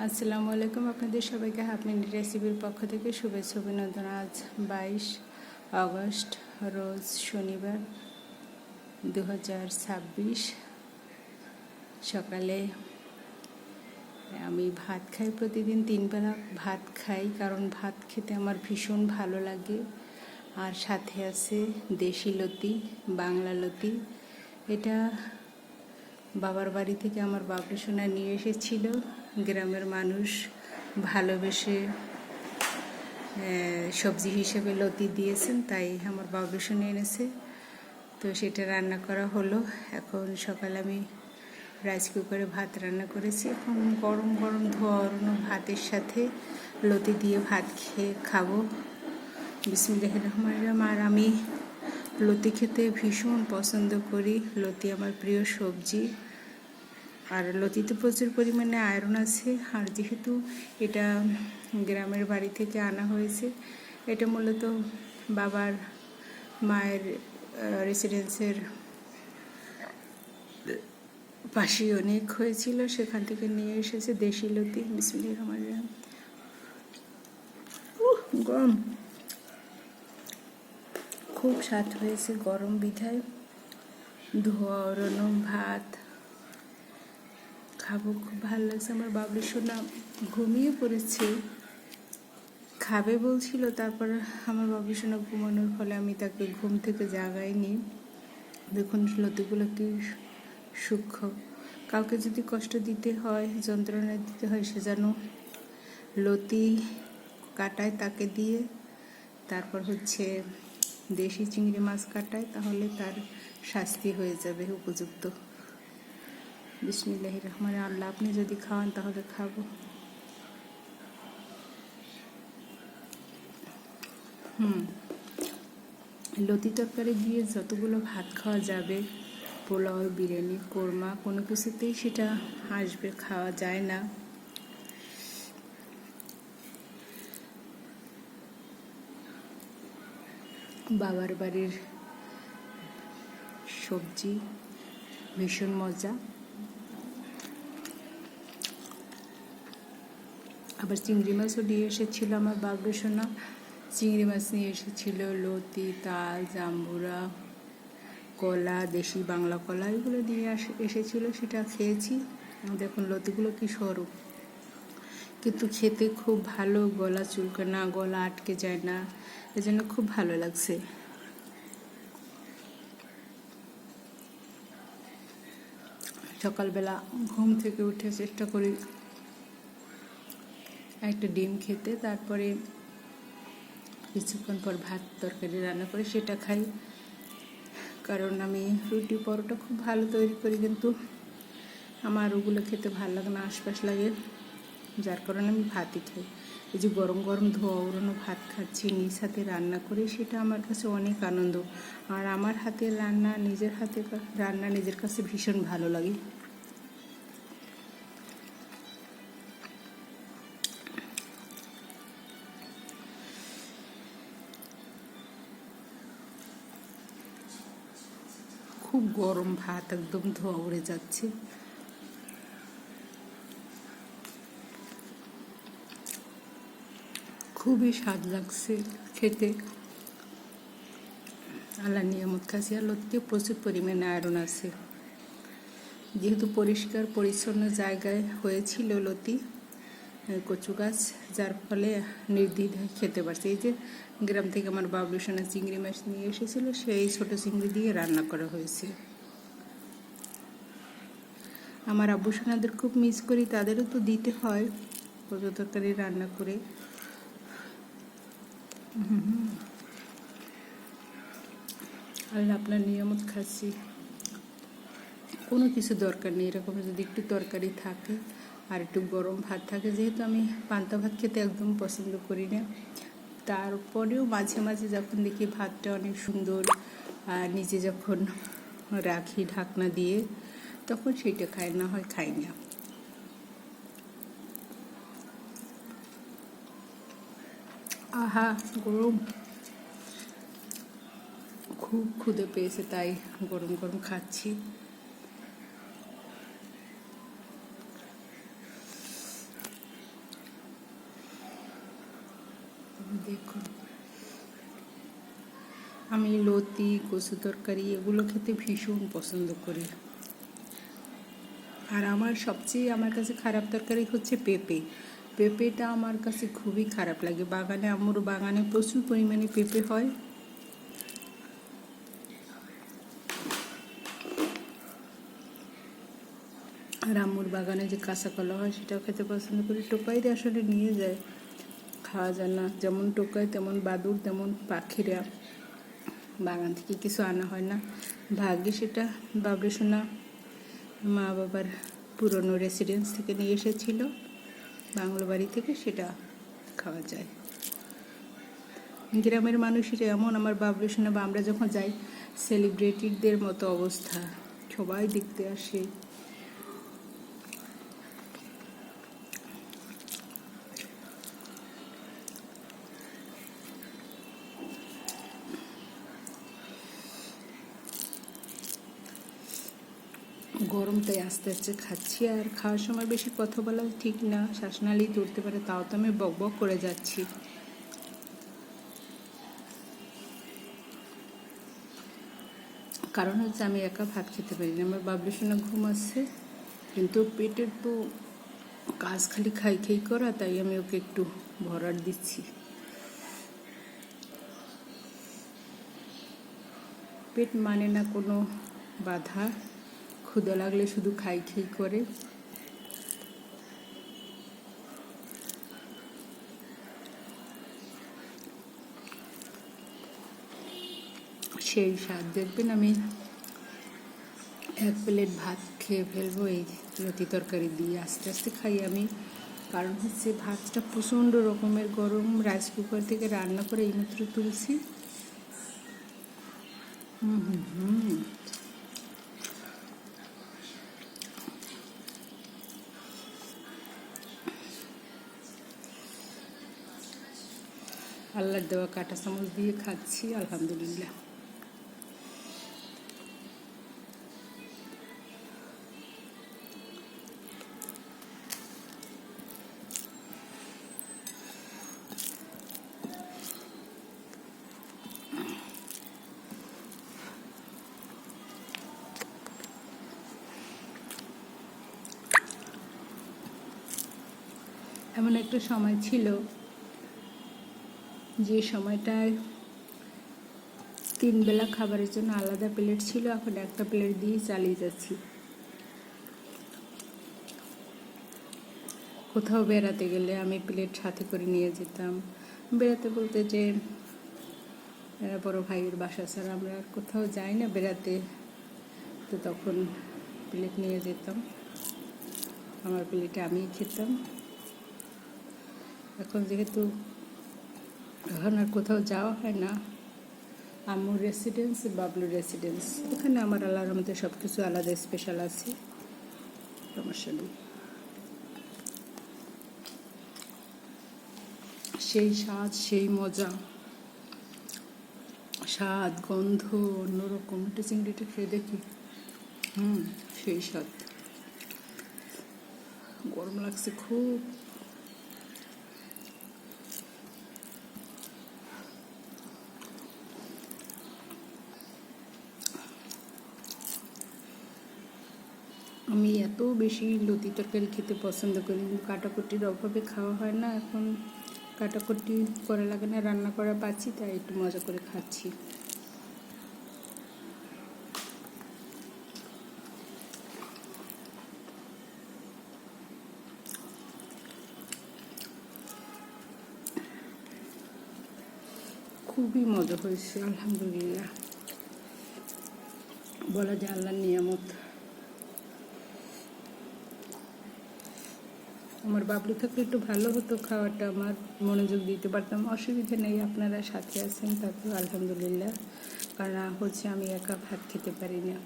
আসসালামু আলাইকুম। আপনাদের সবাইকে হাফ মিনিট রেসিপির পক্ষ থেকে শুভেচ্ছা অভিনন্দন। আজ 22 আগস্ট, রোজ শনিবার 2026 সকালে আমি ভাত খাই। প্রতিদিন 3 বেলা ভাত খাই, কারণ ভাত খেতে আমার ভীষণ ভালো লাগে। আর সাথে আছে দেশি লতি, বাংলা লতি। এটা বাবার বাড়ি থেকে আমার বাবু সোনা নিয়ে এসেছিল। গ্রামের মানুষ ভালোবেসে সবজি হিসেবে লতি দিয়েছেন, তাই আমার বাবু সোনা এনেছে। তো সেটা রান্না করা হলো। এখন সকালে আমি রাইস কুকারে ভাত রান্না করেছি। এখন গরম গরম ধোয়ানো ভাতের সাথে লতি দিয়ে ভাত খাবো। বিসমিল্লাহির রহমানির রহিম। আর আমি লতি খেতে ভীষণ পছন্দ করি। লতি আমার প্রিয় সবজি। আর লতিতে প্রচুর পরিমাণে আয়রন আছে। আর যেহেতু এটা গ্রামের বাড়ি থেকে আনা হয়েছে, এটা মূলত বাবার মায়ের রেসিডেন্সের পাশে অনেক হয়েছিল, সেখান থেকে নিয়ে এসেছে দেশি লতি। বিসমিল্লাহির রহমানির রহিম। গরম, খুব স্বাদ হয়েছে। গরম বিধায় ধোয়া ওড়ানো ভাত খাবো, খুব ভালো লাগছে। আমার বাবু সোনা ঘুমিয়ে পড়েছে, খাবে বলছিল। তারপর আমার বাবু সোনা ঘুমানোর ফলে আমি তাকে ঘুম থেকে জাগাইনি। দেখুন লতিগুলো কি সূক্ষ্ম। কাউকে যদি কষ্ট দিতে হয়, যন্ত্রণা দিতে হয়, সে যেন লতি কাটায় তাকে দিয়ে, তারপর দেশি চিংড়ি মাছ কাটায়, তাহলে তার শাস্তি হয়ে যাবে উপযুক্ত। বিসমিল্লাহির রহমানির রহিম। আল্লাহ আপনি যদি খাওয়ান তাহলে খাবো। লতি তরকারি দিয়ে যতগুলো ভাত খাওয়া যাবে, পোলাও, বিরিয়ানি, কোরমা, কোনো কিছুতেই সেটা আসবে, খাওয়া যায় না। বাবার বাড়ির সবজি ভীষণ মজা। আবার চিংড়ি মাছও নিয়ে এসেছিল আমার বাবু সোনা। চিংড়ি মাছ নিয়ে এসেছিল, লতি, তাল, জাম্বুরা, কলা, দেশি বাংলা কলা, এগুলো দিয়ে এসেছিল। সেটা খেয়েছি। দেখুন লতিগুলো কি সরু, কিন্তু খেতে খুব ভালো। গলা চুলকে না, গলা আটকে যায় না, এজন্য খুব ভালো লাগছে। সকালবেলা ঘুম থেকে উঠে চেষ্টা করি একটা ডিম খেতে, তারপরে কিছুক্ষণ পর ভাত তরকারি রান্না করে সেটা খাই। কারণ আমি রুটি পরোটা খুব ভালো তৈরি করি, কিন্তু আমার ওগুলো খেতে ভালো লাগে না, আশপাশ লাগে, যার কারণে আমি ভাতই খাই। এই যে গরম গরম ধোয়া ওড়ানো ভাত খাচ্ছি নিজ হাতে রান্না করে, সেটা আমার কাছে অনেক আনন্দ। আর আমার হাতের রান্না, নিজের হাতে রান্না নিজের কাছে ভীষণ ভালো লাগে। খুব গরম ভাত, একদম ধোয়া উড়ে যাচ্ছে। খুবই স্বাদ লাগছে খেতে। আল্লাহ নিয়ামত খাচ্ছি। আর লতিতে প্রচুর পরিমাণে আয়রন আছে। যেহেতু পরিষ্কার পরিচ্ছন্ন জায়গায় হয়েছিল লতি, কচু গাছ, যার ফলে নির্দ্বিধায় খেতে পারছে। এই যে গ্রাম থেকে আমার বাবলু সোনা চিংড়ি মাছ নিয়ে এসেছিল, সেই ছোট চিংড়ি দিয়ে রান্না করা হয়েছে। আমার আব্বু সোনাদের খুব মিস করি, তাদেরও তো দিতে হয় কচু তরকারি রান্না করে। আল্লাহ আপনার নিয়ামত খাচ্ছি। কোনো কিছু দরকার নেই, এরকম যদি একটু তরকারি থাকে আর একটু গরম ভাত থাকে। যেহেতু আমি পান্তা ভাত খেতে একদম পছন্দ করি না, তারপরেও মাঝে মাঝে যখন দেখি ভাতটা অনেক সুন্দর, আর নিচে যখন রাখি ঢাকনা দিয়ে, তখন সেইটা খাই, না হয় খাই না। আহা গরম, খুব ক্ষুদে পেয়েছে, তাই গরম গরম খাচ্ছি। আমি লতি, কচু তরকারি এগুলো খেতে ভীষণ পছন্দ করি। আর আমার কাছে খারাপ তরকারি হচ্ছে পেঁপে। পেঁপেটা আমার কাছে খুবই খারাপ লাগে। আমার বাগানে প্রচুর পরিমাণে পেঁপে হয়। আর আম্মুর বাগানে যে কাঁচা কলা হয় সেটাও খেতে পছন্দ করি। টোকাইরে আসলে নিয়ে যায়, খাওয়া যায় না। যেমন টোকাই তেমন বাদুড় তেমন পাখিরা, বাগান থেকে কিছু আনা হয় না। ভাগ্যে সেটা বাবলু সোনা মা বাবার পুরনো রেসিডেন্স থেকে নিয়ে এসেছিল, বাংলো বাড়ি থেকে, সেটা খাওয়া যায়। গ্রামের মানুষেরা এমন, আমার বাবলু সোনা বা আমরা যখন যাই সেলিব্রিটিদের মতো অবস্থা, সবাই দেখতে আসে। গরমটাই আস্তে আস্তে খাচ্ছি। আর খাওয়ার সময় বেশি কথা বলা ঠিক না, শ্বাসনালী তুলতে পারে, তাও তো আমি বক বক করে যাচ্ছি। কারণ হচ্ছে আমি একা ভাত খেতে পারি না। আমার বাবলু সোনা ঘুম আসছে, কিন্তু পেটের তো কাজ খালি খাই খাই করা, তাই আমি ওকে একটু ভরাট দিচ্ছি। পেট মানে না কোনো বাধা, ক্ষুধা লাগলে শুধু খাই খাই করে। সেই স্বাদ দেখবেন। আমি 1 প্লেট ভাত খেয়ে ফেলবো এই লতি তরকারি দিয়ে। আস্তে আস্তে খাই আমি, কারণ হচ্ছে ভাতটা প্রচণ্ড রকমের গরম। রাইস কুকার থেকে রান্না করে এইমাত্র তুলছি। আল্লাহর দেওয়া কাঁটা চামচ দিয়ে খাচ্ছি, আলহামদুলিল্লাহ। এমন একটা সময় ছিল যে সময়টায় 3 বেলা খাবারের জন্য আলাদা প্লেট ছিল, এখন একটা প্লেট দিয়ে চালিয়ে যাচ্ছি। কোথাও বেড়াতে গেলে আমি প্লেট সাথে করে নিয়ে যেতাম। বেড়াতে বলতে যে বড় ভাইয়ের বাসা ছাড়া আমরা কোথাও যাই না বেড়াতে, তো তখন প্লেট নিয়ে যেতাম, আমার প্লেটে আমিই খেতাম। এখন যেহেতু এখন আর কোথাও যাওয়া হয় না, আম্মুর রেসিডেন্স, বাবলুর রেসিডেন্স, এখানে আমার আল্লাহর মধ্যে সব কিছু আলাদা স্পেশাল আছে, সমস্যা নেই। সেই স্বাদ, সেই মজা, স্বাদ গন্ধ অন্যরকম। একটা চিংড়িটা খেয়ে দেখি, সেই স্বাদ। গরম লাগছে খুব। আমি এত বেশি লতি তরকারি খেতে পছন্দ করি, কিন্তু কাটাকুটির অভাবে খাওয়া হয় না। এখন কাটাকুটি করা লাগে না, রান্না করা পাচ্ছি, তাই একটু মজা করে খাচ্ছি। খুবই মজা হয়েছে, আলহামদুলিল্লাহ। বলা যায় আল্লাহর নিয়ামত। আমার বাবলু থাকলে একটু ভালো হতো, খাওয়াটা আমার মনোযোগ দিতে পারতাম। অসুবিধা নেই, আপনারা সাথে আছেন, তারপর আলহামদুলিল্লাহ। কারণ হচ্ছে আমি একা ভাত খেতে পারি না।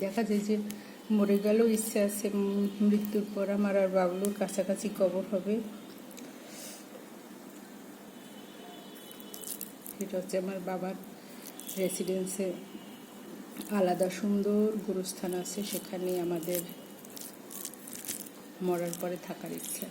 দেখা যায় যে মরে গেলেও ইচ্ছে আছে মৃত্যুর পর আমার আর বাবলুর কাছাকাছি কবর হবে। সেটা হচ্ছে আমার বাবার রেসিডেন্সে আলাদা সুন্দর গুরুস্থান আছে, সেখানে আমাদের মরার পরে থাকার ইচ্ছা।